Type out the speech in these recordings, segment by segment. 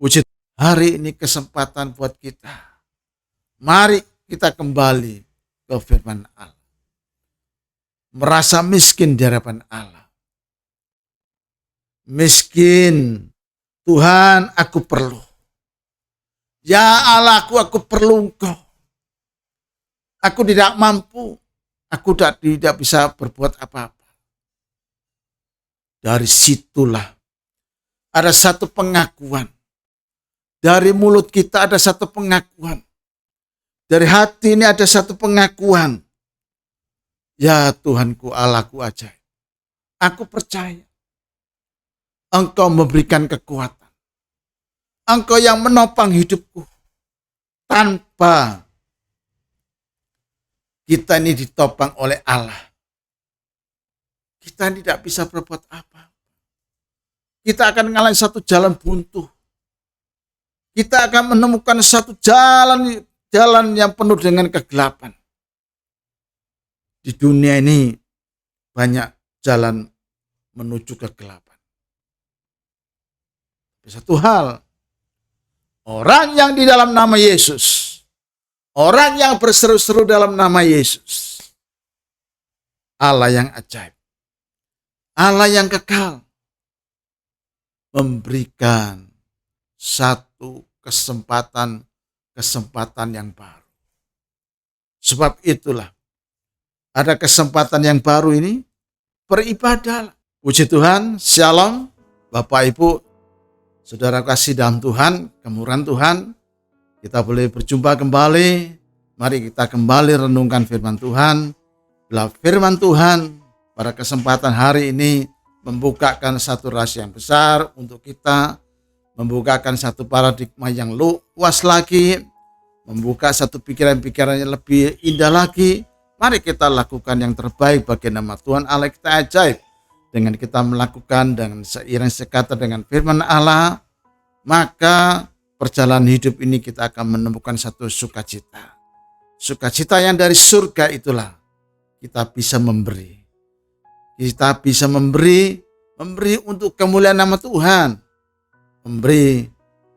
Puji hari ini kesempatan buat kita. Mari kita kembali ke firman Allah. Merasa miskin di hadapan Allah. Miskin, Tuhan aku perlu. Ya Allahku, aku perlu Engkau. Aku tidak mampu. Aku tidak bisa berbuat apa-apa. Dari situlah ada satu pengakuan. Dari mulut kita ada satu pengakuan. Dari hati ini ada satu pengakuan. Ya Tuhanku, Allahku ajaib. Aku percaya Engkau memberikan kekuatan. Engkau yang menopang hidupku. Tanpa kita ini ditopang oleh Allah, kita tidak bisa berbuat apa. Kita akan mengalami satu jalan buntu. Kita akan menemukan satu jalan yang penuh dengan kegelapan. Di dunia ini banyak jalan menuju kegelapan. Satu hal, orang yang di dalam nama Yesus, orang yang berseru-seru dalam nama Yesus, Allah yang ajaib, Allah yang kekal, memberikan satu kesempatan yang baru. Sebab itulah ada kesempatan yang baru ini, beribadah. Puji Tuhan, shalom, Bapak Ibu, saudara kasih dalam Tuhan, kemurahan Tuhan, kita boleh berjumpa kembali. Mari kita kembali renungkan firman Tuhan. Bila firman Tuhan pada kesempatan hari ini membukakan satu rahasia yang besar untuk kita, membukakan satu paradigma yang luas lagi, membuka satu pikiran-pikiran yang lebih indah lagi. Mari kita lakukan yang terbaik bagi nama Tuhan Allah kita ajaib. Dengan kita melakukan dengan seiring sekata dengan firman Allah, maka perjalanan hidup ini kita akan menemukan satu sukacita. Sukacita yang dari surga itulah kita bisa memberi. Kita bisa memberi untuk kemuliaan nama Tuhan. Memberi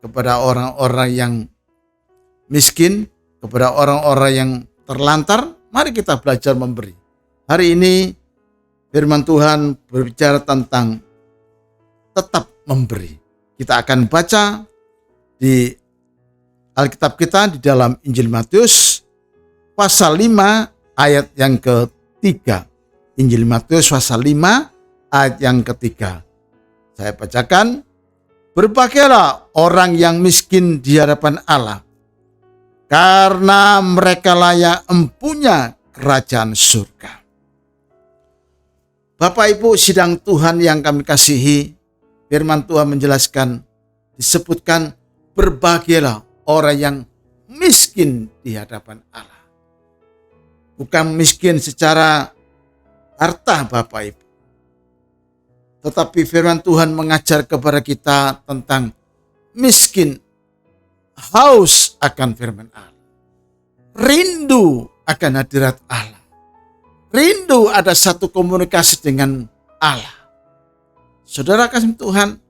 kepada orang-orang yang miskin, kepada orang-orang yang terlantar. Mari kita belajar memberi. Hari ini firman Tuhan berbicara tentang tetap memberi. Kita akan baca di Alkitab kita di dalam Injil Matius pasal 5 ayat yang ketiga. Injil Matius pasal 5 ayat yang ketiga. Saya bacakan. Berbahagialah orang yang miskin di hadapan Allah, karena mereka layak empunya kerajaan surga. Bapak Ibu sidang Tuhan yang kami kasihi, firman Tuhan menjelaskan, disebutkan berbahagialah orang yang miskin di hadapan Allah. Bukan miskin secara harta Bapak Ibu. Tetapi firman Tuhan mengajar kepada kita tentang miskin, haus akan firman Allah. Rindu akan hadirat Allah. Rindu ada satu komunikasi dengan Allah. Saudara kasih Tuhan,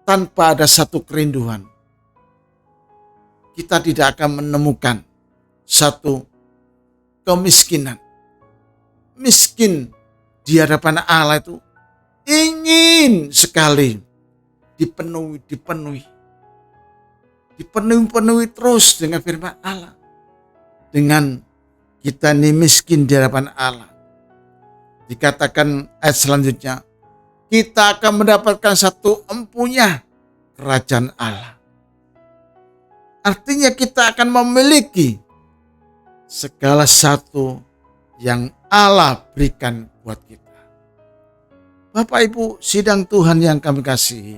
tanpa ada satu kerinduan, kita tidak akan menemukan satu kemiskinan. Miskin di hadapan Allah itu ingin sekali dipenuhi terus dengan firman Allah. Dengan kita ini miskin di hadapan Allah, dikatakan ayat selanjutnya, kita akan mendapatkan satu empunya kerajaan Allah. Artinya kita akan memiliki segala satu yang Allah berikan buat kita. Bapak Ibu sidang Tuhan yang kami kasihi,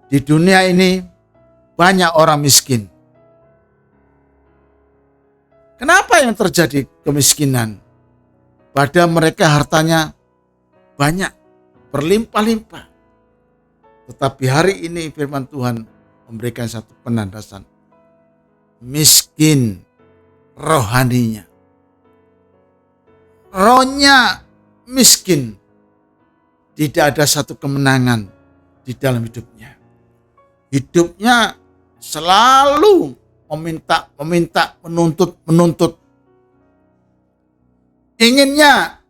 di dunia ini banyak orang miskin. Kenapa yang terjadi kemiskinan? Pada mereka hartanya banyak, berlimpah-limpah. Tetapi hari ini firman Tuhan memberikan satu penandasan. Miskin rohaninya. Rohnya miskin. Tidak ada satu kemenangan di dalam hidupnya. Hidupnya selalu meminta, menuntut. Inginnya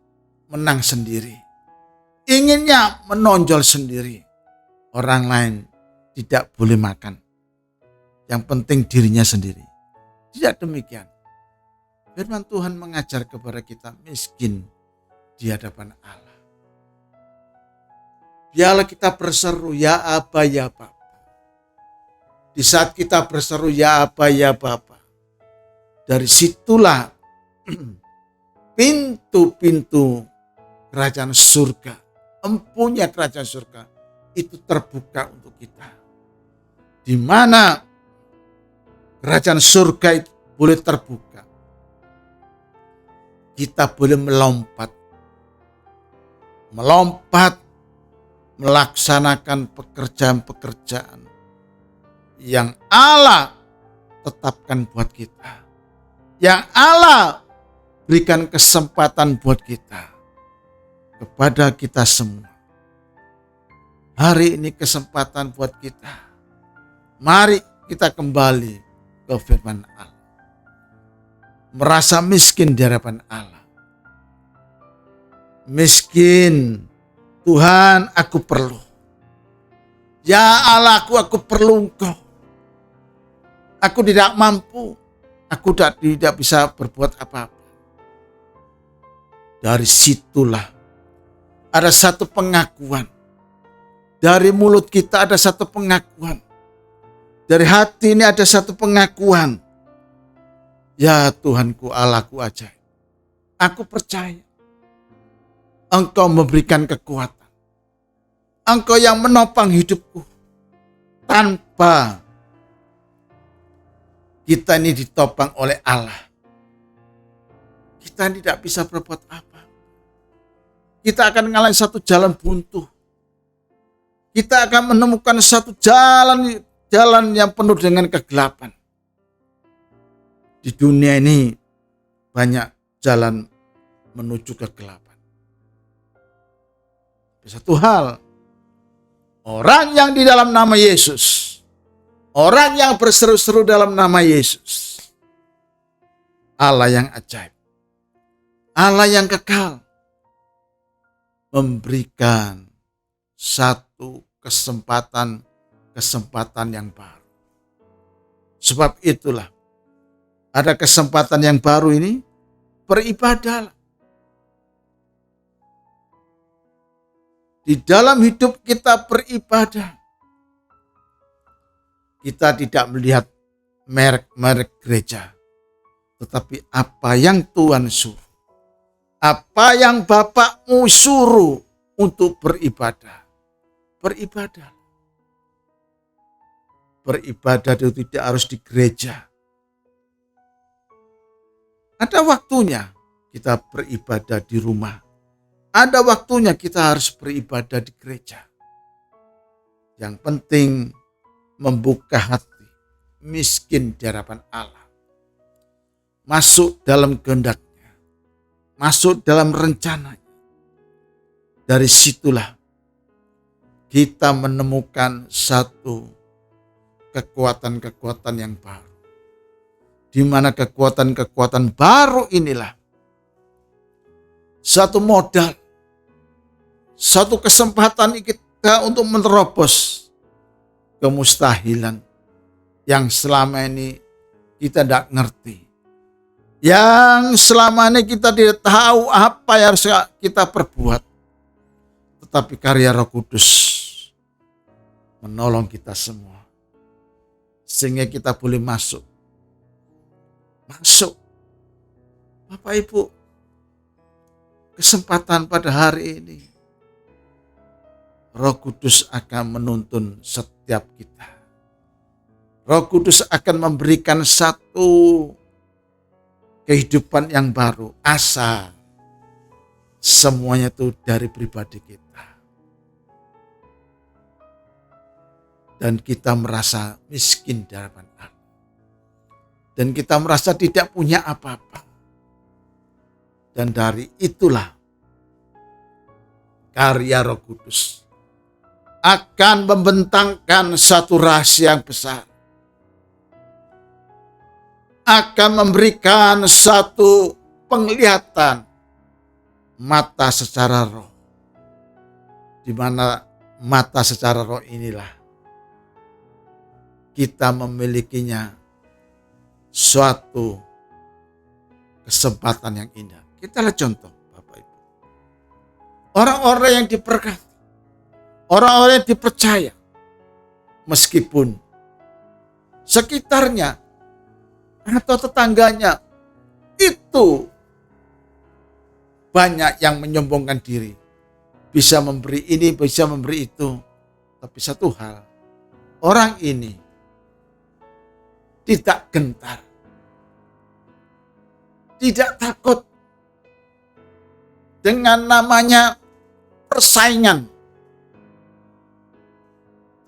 menang sendiri. Inginnya menonjol sendiri. Orang lain tidak boleh makan. Yang penting dirinya sendiri. Tidak demikian. Firman Tuhan mengajar kepada kita miskin di hadapan Allah. Biarlah kita berseru, ya Aba, ya Bapa. Di saat kita berseru, ya Aba, ya Bapa, dari situlah pintu-pintu kerajaan surga, empunya kerajaan surga itu terbuka untuk kita. Di mana kerajaan surga itu boleh terbuka, kita boleh melompat melaksanakan pekerjaan-pekerjaan yang Allah tetapkan buat kita, yang Allah berikan kesempatan buat kita, kepada kita semua. Hari ini kesempatan buat kita. Mari kita kembali ke firman Allah. Merasa miskin di hadapan Allah. Miskin, Tuhan aku perlu. Ya Allah, aku perlu Engkau. Aku tidak mampu. Aku tidak bisa berbuat apa-apa. Dari situlah ada satu pengakuan. Dari mulut kita ada satu pengakuan. Dari hati ini ada satu pengakuan. Ya Tuhanku, Allahku ajaib. Aku percaya Engkau memberikan kekuatan. Engkau yang menopang hidupku. Tanpa kita ini ditopang oleh Allah, kita tidak bisa berbuat apa. Kita akan mengalami satu jalan buntu. Kita akan menemukan satu jalan yang penuh dengan kegelapan. Di dunia ini banyak jalan menuju kegelapan. Satu hal, orang yang di dalam nama Yesus, orang yang berseru-seru dalam nama Yesus, Allah yang ajaib, Allah yang kekal, memberikan satu kesempatan yang baru. Sebab itulah ada kesempatan yang baru ini, beribadahlah. Di dalam hidup kita beribadah. Kita tidak melihat merek-merek gereja, tetapi apa yang Tuhan suruh. Apa yang Bapakmu suruh untuk beribadah. Beribadah. Beribadah itu tidak harus di gereja. Ada waktunya kita beribadah di rumah. Ada waktunya kita harus beribadah di gereja. Yang penting membuka hati, miskin di hadapan Allah. Masuk dalam kehendaknya. Masuk dalam rencananya. Dari situlah kita menemukan satu kekuatan-kekuatan yang baru. Di mana kekuatan-kekuatan baru inilah satu modal, satu kesempatan kita untuk menerobos kemustahilan yang selama ini kita tidak ngerti. Yang selama ini kita tidak tahu apa yang harus kita perbuat. Tetapi karya Roh Kudus menolong kita semua. Sehingga kita boleh masuk. Bapak Ibu, kesempatan pada hari ini. Roh Kudus akan menuntun setiap kita. Roh Kudus akan memberikan satu kehidupan yang baru, asa. Semuanya itu dari pribadi kita. Dan kita merasa miskin di hadapan Allah. Dan kita merasa tidak punya apa-apa. Dan dari itulah karya Roh Kudus akan membentangkan satu rahasia yang besar, akan memberikan satu penglihatan mata secara roh, di mana mata secara roh inilah kita memilikinya suatu kesempatan yang indah. Kita lihat contoh, Bapak Ibu. Orang-orang yang diberkati, orang-orang yang dipercaya, meskipun sekitarnya atau tetangganya itu banyak yang menyombongkan diri, bisa memberi ini, bisa memberi itu. Tapi satu hal, orang ini tidak gentar, tidak takut dengan namanya persaingan,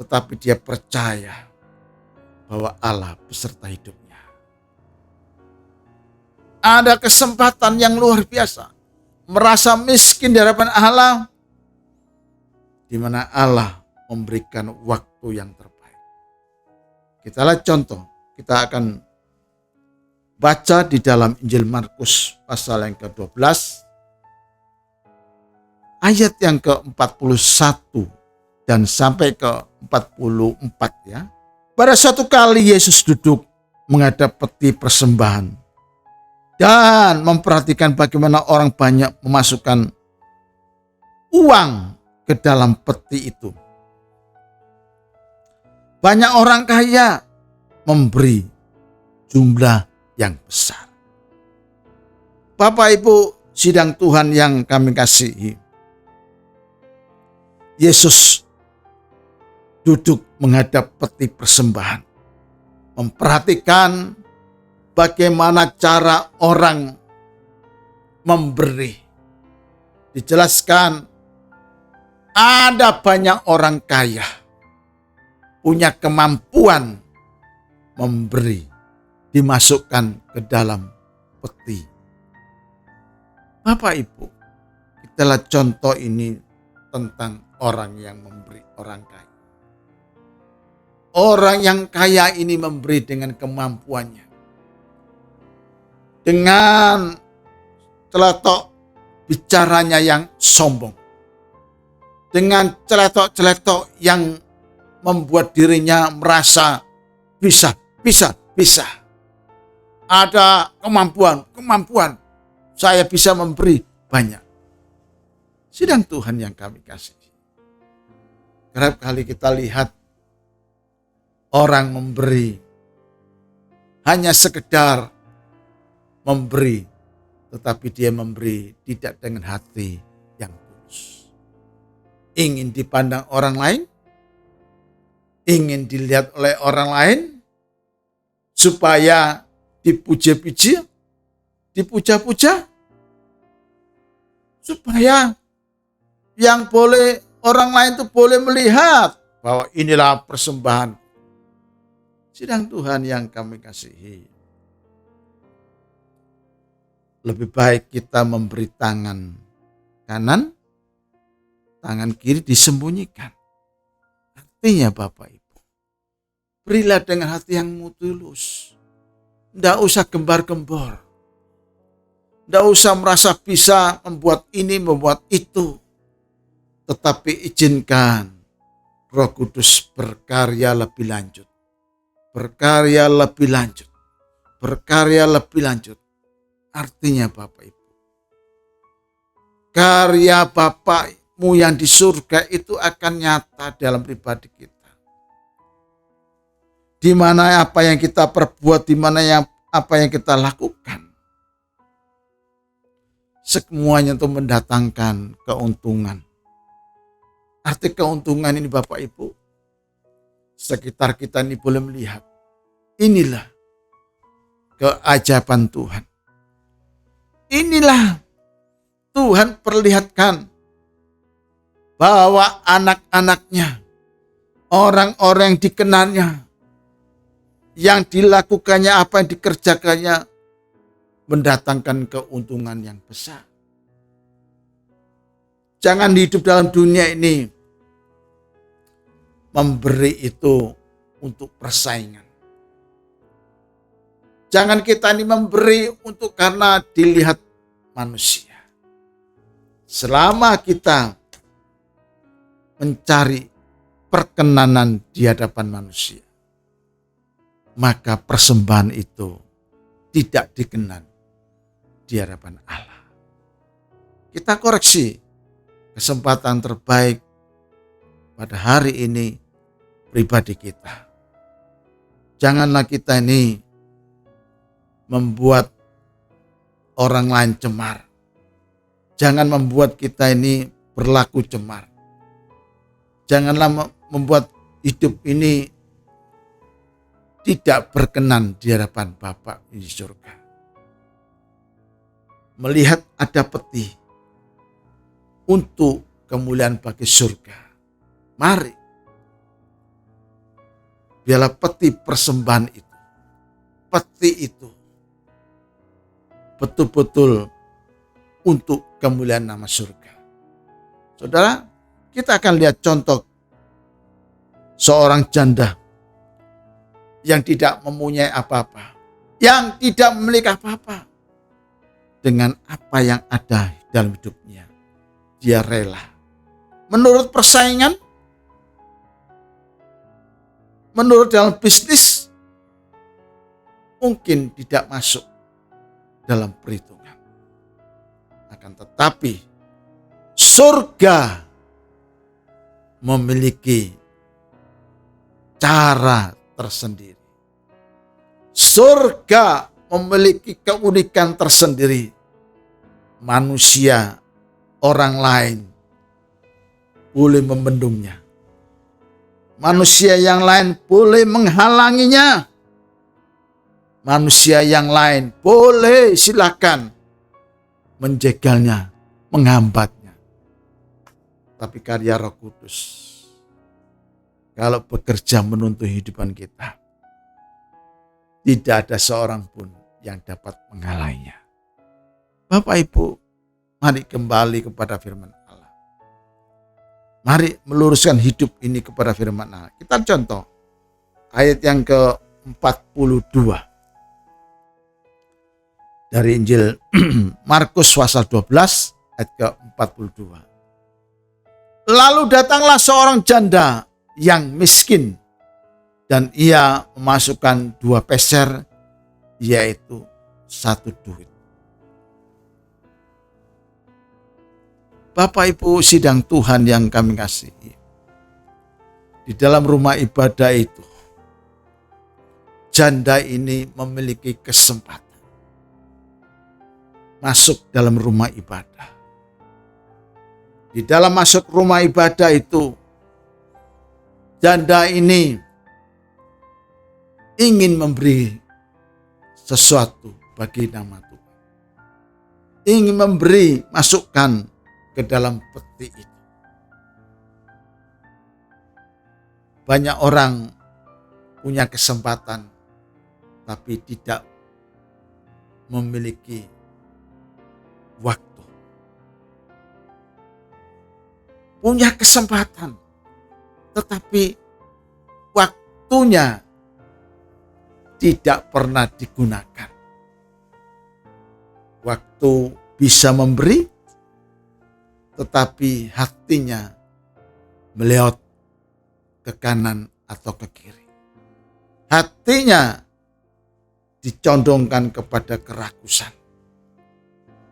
tetapi dia percaya bahwa Allah beserta hidupnya. Ada kesempatan yang luar biasa, merasa miskin di hadapan Allah, di mana Allah memberikan waktu yang terbaik. Kita lihat contoh, kita akan baca di dalam Injil Markus pasal yang ke-12, ayat yang ke-41 dan sampai ke-44 ya. Pada suatu kali Yesus duduk menghadap peti persembahan dan memperhatikan bagaimana orang banyak memasukkan uang ke dalam peti itu. Banyak orang kaya memberi jumlah yang besar. Bapak Ibu sidang Tuhan yang kami kasihi, Yesus duduk menghadap peti persembahan, memperhatikan bagaimana cara orang memberi. Dijelaskan ada banyak orang kaya punya kemampuan memberi, dimasukkan ke dalam peti. Bapak Ibu, kita lihat contoh ini tentang orang yang memberi, orang kaya. Orang yang kaya ini memberi dengan kemampuannya, dengan celetok bicaranya yang sombong, dengan celetok-celetok yang membuat dirinya merasa bisa. Ada kemampuan, saya bisa memberi banyak. Sidang Tuhan yang kami kasihi, kerap kali kita lihat orang memberi hanya sekedar memberi, tetapi dia memberi tidak dengan hati yang tulus. Ingin dipandang orang lain, ingin dilihat oleh orang lain, supaya dipuja-puja, supaya yang boleh orang lain itu boleh melihat bahwa inilah persembahan. Sidang Tuhan yang kami kasihi, lebih baik kita memberi tangan kanan, tangan kiri disembunyikan. Artinya Bapak Ibu, berilah dengan hati yang tulus. Tidak usah gembar-gembor. Tidak usah merasa bisa membuat ini, membuat itu. Tetapi izinkan Roh Kudus berkarya lebih lanjut. Berkarya lebih lanjut. Berkarya lebih lanjut. Artinya Bapak Ibu, karya Bapakmu yang di surga itu akan nyata dalam pribadi kita. Di mana apa yang kita perbuat, di mana apa yang kita lakukan, semuanya itu mendatangkan keuntungan. Arti keuntungan ini Bapak Ibu, sekitar kita ini boleh melihat, inilah keajaiban Tuhan. Inilah Tuhan perlihatkan bahwa anak-anaknya, orang-orang yang dikenalnya, yang dilakukannya, apa yang dikerjakannya, mendatangkan keuntungan yang besar. Jangan hidup dalam dunia ini memberi itu untuk persaingan. Jangan kita ini memberi untuk karena dilihat manusia. Selama kita mencari perkenanan di hadapan manusia, maka persembahan itu tidak dikenan di hadapan Allah. Kita koreksi kesempatan terbaik pada hari ini pribadi kita. Janganlah kita ini membuat orang lain cemar. Jangan membuat kita ini berlaku cemar. Janganlah membuat hidup ini tidak berkenan di hadapan Bapa di surga. Melihat ada peti untuk kemuliaan bagi surga. Mari, biarlah peti persembahan itu, peti itu betul-betul untuk kemuliaan nama surga. Saudara, kita akan lihat contoh seorang janda yang tidak mempunyai apa-apa, yang tidak memiliki apa-apa. Dengan apa yang ada dalam hidupnya, dia rela. Menurut persaingan, menurut dalam bisnis, mungkin tidak masuk dalam perhitungan. Akan tetapi, surga memiliki cara tersendiri. Surga memiliki keunikan tersendiri. Manusia, orang lain boleh membendungnya. Manusia yang lain boleh menghalanginya. Manusia yang lain boleh silakan menjegalnya, menghambatnya. Tapi karya Roh Kudus, kalau bekerja menuntun kehidupan kita, tidak ada seorang pun yang dapat menghalainya. Bapak Ibu, mari kembali kepada firman Allah. Mari meluruskan hidup ini kepada firman Allah. Kita contoh ayat yang ke-42 dari Injil Markus pasal 12 ayat ke-42. Lalu datanglah seorang janda yang miskin dan ia memasukkan 2 peser, yaitu 1 duit. Bapak Ibu sidang Tuhan yang kami kasihi, di dalam rumah ibadah itu, janda ini memiliki kesempatan masuk dalam rumah ibadah. Di dalam masuk rumah ibadah itu, janda ini ingin memberi sesuatu bagi nama Tuhan. Ingin memberi masukan ke dalam peti itu. Banyak orang punya kesempatan tapi tidak memiliki waktu. Punya kesempatan tetapi waktunya tidak pernah digunakan. Waktu bisa memberi tetapi hatinya melihat ke kanan atau ke kiri. Hatinya dicondongkan kepada kerakusan.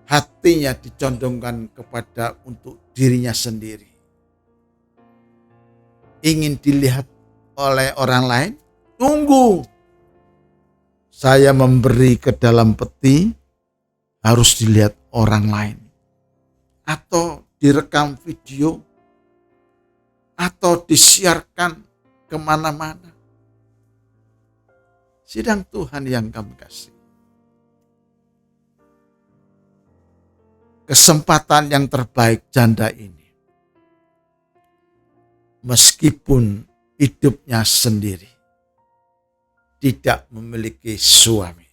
Hatinya dicondongkan kepada untuk dirinya sendiri. Ingin dilihat oleh orang lain? Tunggu. Saya memberi ke dalam peti harus dilihat orang lain. Atau direkam video, atau disiarkan kemana-mana. Sidang Tuhan yang kami kasih. Kesempatan yang terbaik janda ini, meskipun hidupnya sendiri, tidak memiliki suami,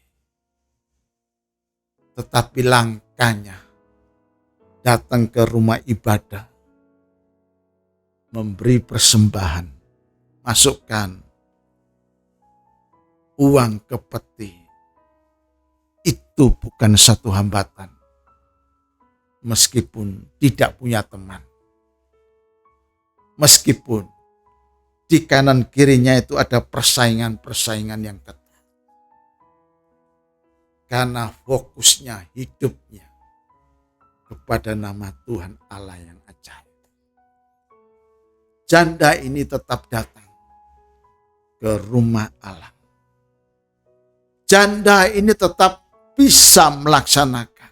tetapi langkahnya datang ke rumah ibadah, memberi persembahan masukkan uang ke peti, itu bukan satu hambatan. Meskipun tidak punya teman, meskipun di kanan kirinya itu ada persaingan-persaingan yang ketat. Karena fokusnya hidupnya kepada nama Tuhan Allah yang ajaib. Janda ini tetap datang ke rumah Allah. Janda ini tetap bisa melaksanakan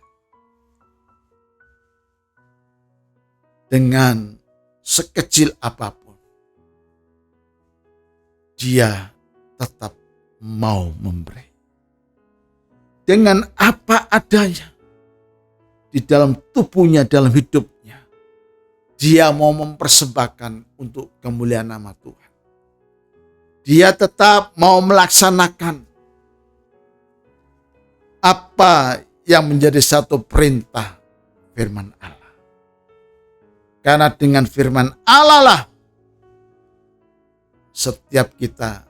dengan sekecil apapun. Dia tetap mau memberi. Dengan apa adanya di dalam tubuhnya, dalam hidupnya. Dia mau mempersembahkan untuk kemuliaan nama Tuhan. Dia tetap mau melaksanakan apa yang menjadi satu perintah firman Allah. Karena dengan firman Allah lah setiap kita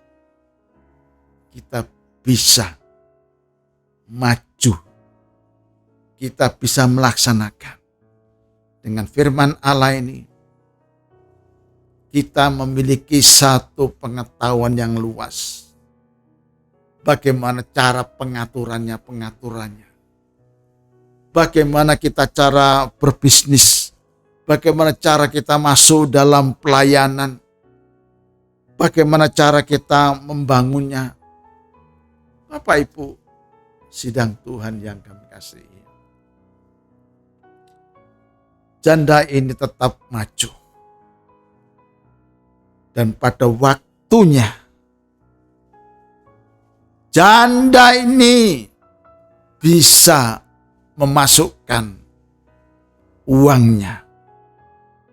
bisa maju. Kita bisa melaksanakan. Dengan firman Allah ini kita memiliki satu pengetahuan yang luas. Bagaimana cara pengaturannya. Bagaimana kita cara berbisnis. Bagaimana cara kita masuk dalam pelayanan. Bagaimana cara kita membangunnya. Bapak Ibu, sidang Tuhan yang kami kasihi. Janda ini tetap maju. Dan pada waktunya, janda ini bisa memasukkan uangnya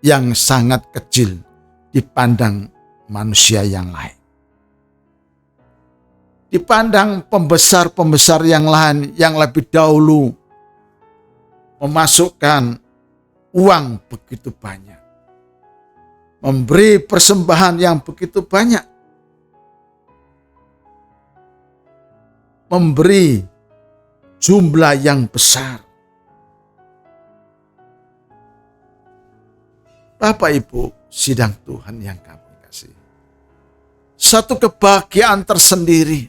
yang sangat kecil dipandang manusia yang lain. Dipandang pembesar-pembesar yang lain yang lebih dahulu memasukkan uang begitu banyak. Memberi persembahan yang begitu banyak. Memberi jumlah yang besar. Bapak Ibu sidang Tuhan yang kami kasih. Satu kebahagiaan tersendiri.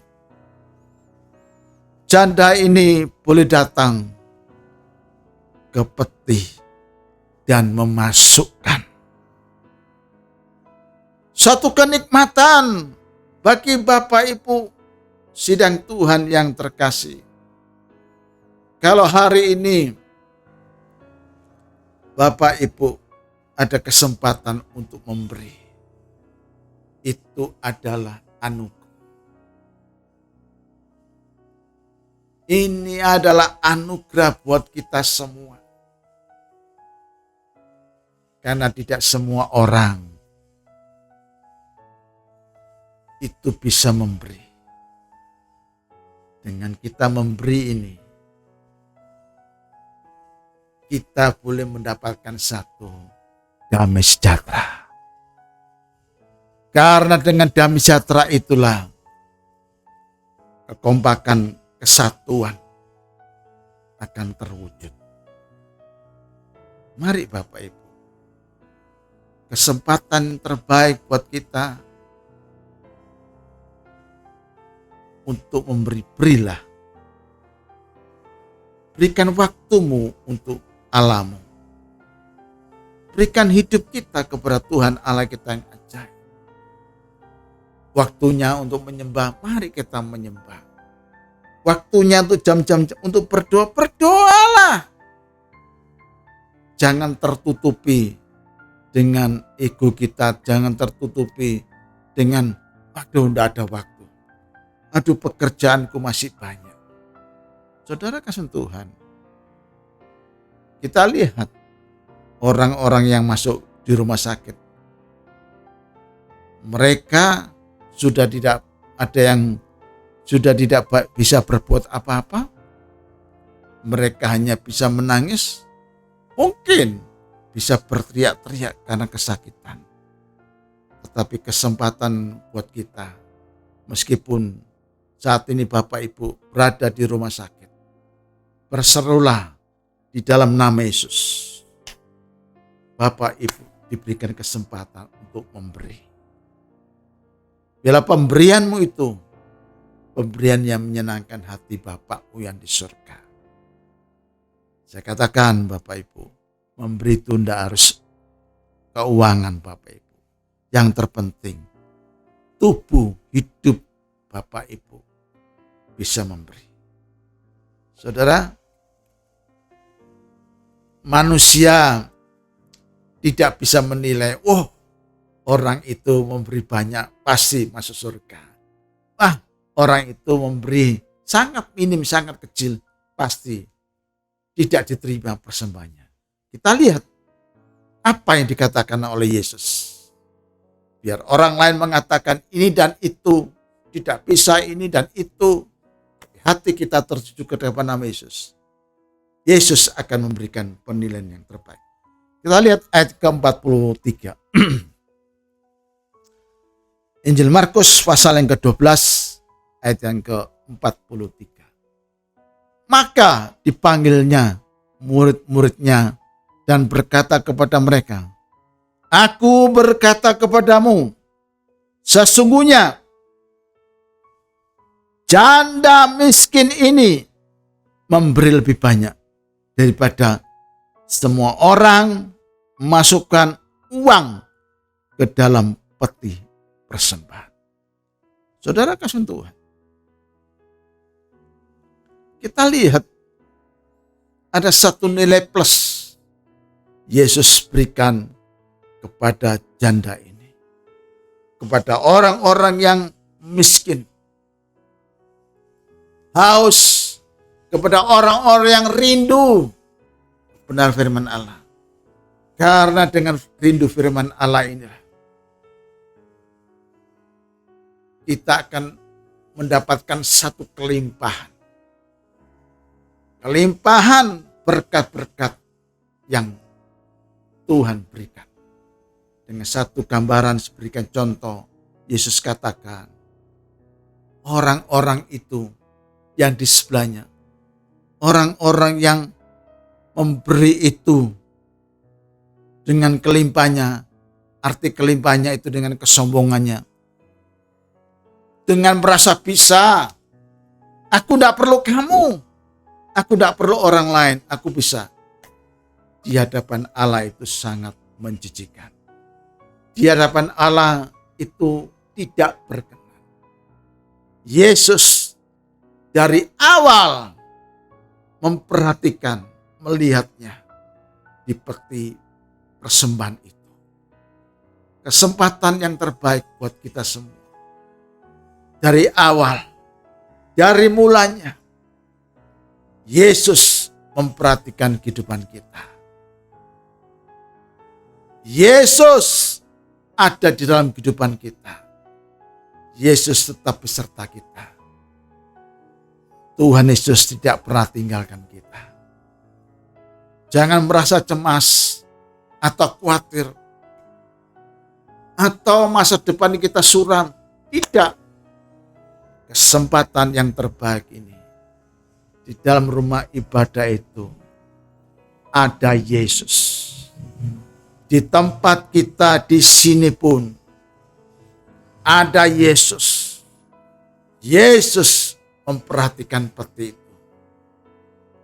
Janda ini boleh datang ke peti dan memasukkan. Satu kenikmatan bagi Bapak Ibu sidang Tuhan yang terkasih. Kalau hari ini Bapak Ibu ada kesempatan untuk memberi, itu adalah anugerah. Ini adalah anugerah buat kita semua. Karena tidak semua orang itu bisa memberi. Dengan kita memberi ini, kita boleh mendapatkan satu damai sejahtera. Karena dengan damai sejahtera itulah kekompakan, kesatuan akan terwujud. Mari Bapak Ibu, kesempatan terbaik buat kita untuk memberi, berilah. Berikan waktumu untuk Allahmu. Berikan hidup kita kepada Tuhan Allah kita yang ajaib. Waktunya untuk menyembah, mari kita menyembah. Waktunya untuk jam-jam untuk berdoa, berdoalah. Jangan tertutupi dengan ego kita, jangan tertutupi dengan aduh enggak ada waktu. Aduh pekerjaanku masih banyak. Saudara kasih Tuhan. Kita lihat orang-orang yang masuk di rumah sakit. Mereka sudah tidak ada yang sudah tidak bisa berbuat apa-apa. Mereka hanya bisa menangis. Mungkin bisa berteriak-teriak karena kesakitan. tetapi kesempatan buat kita. Meskipun saat ini Bapak Ibu berada di rumah sakit, berserulah di dalam nama Yesus. Bapak Ibu diberikan kesempatan untuk memberi. Bila pemberianmu itu pemberian yang menyenangkan hati Bapakmu yang di surga. Saya katakan Bapak Ibu, memberi itu tidak harus keuangan Bapak Ibu. Yang terpenting, tubuh hidup Bapak Ibu bisa memberi. Saudara, manusia tidak bisa menilai, orang itu memberi banyak pasti masuk surga. Orang itu memberi sangat minim, sangat kecil, pasti tidak diterima persembahannya. Kita lihat apa yang dikatakan oleh Yesus. Biar orang lain mengatakan ini dan itu, tidak bisa ini dan itu, hati kita tertuju ke depan nama Yesus. Yesus akan memberikan penilaian yang terbaik. Kita lihat ayat ke-43. Injil Markus pasal yang ke-12 ayat yang ke-43. Maka dipanggilnya murid-muridnya dan berkata kepada mereka, Aku berkata kepadamu, sesungguhnya janda miskin ini memberi lebih banyak daripada semua orang memasukkan uang ke dalam peti persembahan. Saudara kasih Tuhan, kita lihat ada satu nilai plus Yesus berikan kepada janda ini, kepada orang-orang yang miskin, haus, kepada orang-orang yang rindu benar firman Allah. Karena dengan rindu firman Allah inilah kita akan mendapatkan satu kelimpahan. Kelimpahan berkat-berkat yang Tuhan berikan. Dengan satu gambaran, berikan contoh, Yesus katakan, orang-orang itu yang di sebelahnya, orang-orang yang memberi itu dengan kelimpahannya, arti kelimpahannya itu dengan kesombongannya, dengan merasa bisa, aku tidak perlu kamu, aku tidak perlu orang lain, aku bisa. Di hadapan Allah itu sangat menjijikan. Di hadapan Allah itu tidak berkenan. Yesus dari awal memperhatikan, melihatnya di peti persembahan itu. Kesempatan yang terbaik buat kita semua. Dari awal, dari mulanya, Yesus memperhatikan kehidupan kita. Yesus ada di dalam kehidupan kita. Yesus tetap beserta kita. Tuhan Yesus tidak pernah tinggalkan kita. Jangan merasa cemas atau khawatir atau masa depan kita suram. Tidak. Kesempatan yang terbaik ini di dalam rumah ibadah itu ada Yesus. Di tempat kita di sini pun ada Yesus. Yesus memperhatikan peti itu.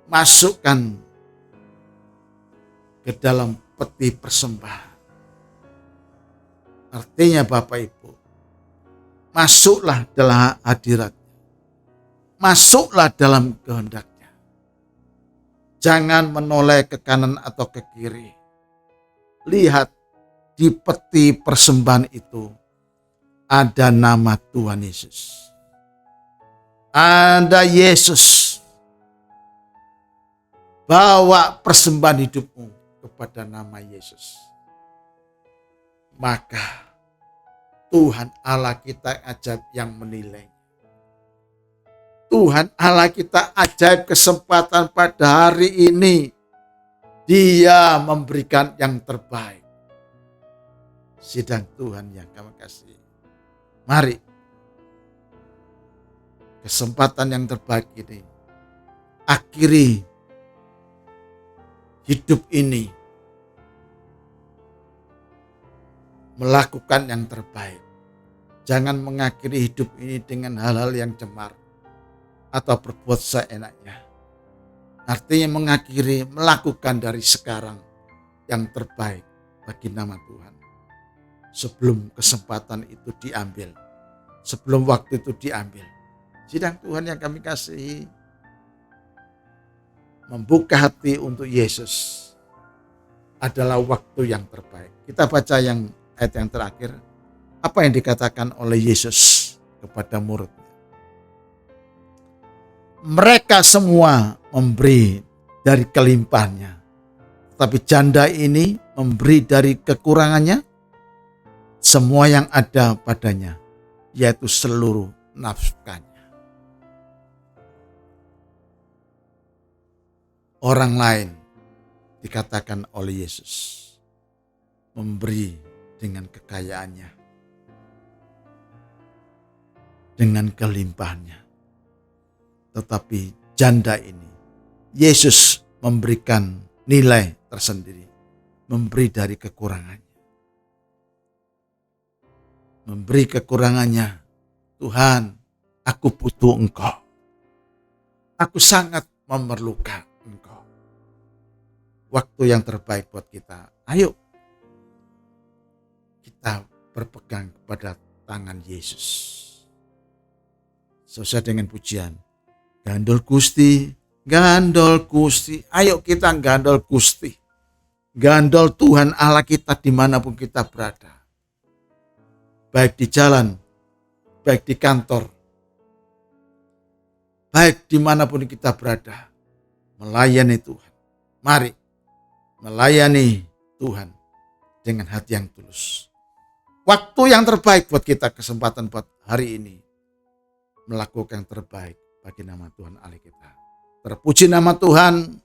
Masukkan ke dalam peti persembahan. Artinya Bapak Ibu, masuklah dalam hadiratnya. Masuklah dalam kehendaknya. Jangan menoleh ke kanan atau ke kiri. Lihat di peti persembahan itu ada nama Tuhan Yesus. Ada Yesus. Bawa persembahan hidupmu kepada nama Yesus. Maka Tuhan Allah kita ajaib yang menilai. Tuhan Allah kita ajaib kesempatan pada hari ini. Dia memberikan yang terbaik. Sidang Tuhan yang kami kasih. Mari kesempatan yang terbaik ini, akhiri hidup ini melakukan yang terbaik. Jangan mengakhiri hidup ini dengan hal-hal yang cemar atau berbuat seenaknya. Artinya mengakhiri, melakukan dari sekarang yang terbaik bagi nama Tuhan. Sebelum kesempatan itu diambil, sebelum waktu itu diambil. Sidang Tuhan yang kami kasihi, membuka hati untuk Yesus adalah waktu yang terbaik. Kita baca yang ayat yang terakhir. Apa yang dikatakan oleh Yesus kepada muridnya? Mereka semua memberi dari kelimpahannya, tapi janda ini memberi dari kekurangannya semua yang ada padanya, yaitu seluruh nafkahnya. Orang lain dikatakan oleh Yesus memberi dengan kekayaannya, dengan kelimpahannya. Tetapi janda ini, Yesus memberikan nilai tersendiri, memberi dari kekurangannya. Memberi kekurangannya, Tuhan, aku butuh Engkau. Aku sangat memerlukan Engkau. Waktu yang terbaik buat kita. Ayo kita berpegang kepada tangan Yesus. Selesai dengan pujian. Gandol Gusti, gandol Gusti. Ayo kita gandol Gusti. Gandol Tuhan Allah kita dimanapun kita berada. Baik di jalan, baik di kantor, baik dimanapun kita berada. Melayani Tuhan. Mari melayani Tuhan dengan hati yang tulus. Waktu yang terbaik buat kita, kesempatan buat hari ini. Melakukan yang terbaik bagi nama Tuhan Allah kita. Terpuji nama Tuhan.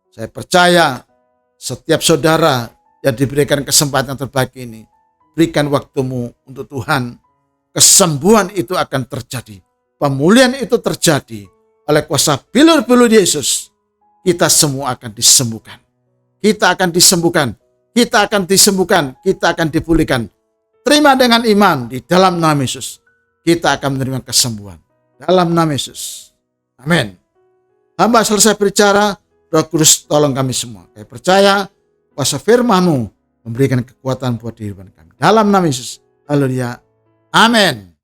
Saya percaya setiap saudara yang diberikan kesempatan yang terbaik ini, berikan waktumu untuk Tuhan. Kesembuhan itu akan terjadi. Pemulihan itu terjadi. Oleh kuasa bilur-bilur Yesus, kita semua akan disembuhkan. Kita akan disembuhkan. Kita akan disembuhkan. Kita akan dipulihkan. Terima dengan iman di dalam nama Yesus. Kita akan menerima kesembuhan. Dalam nama Yesus. Amin. Hamba selesai berbicara, Roh Kudus tolong kami semua. Kami percaya kuasa firman-Mu memberikan kekuatan buat kehidupan kami. Dalam nama Yesus. Haleluya. Amin.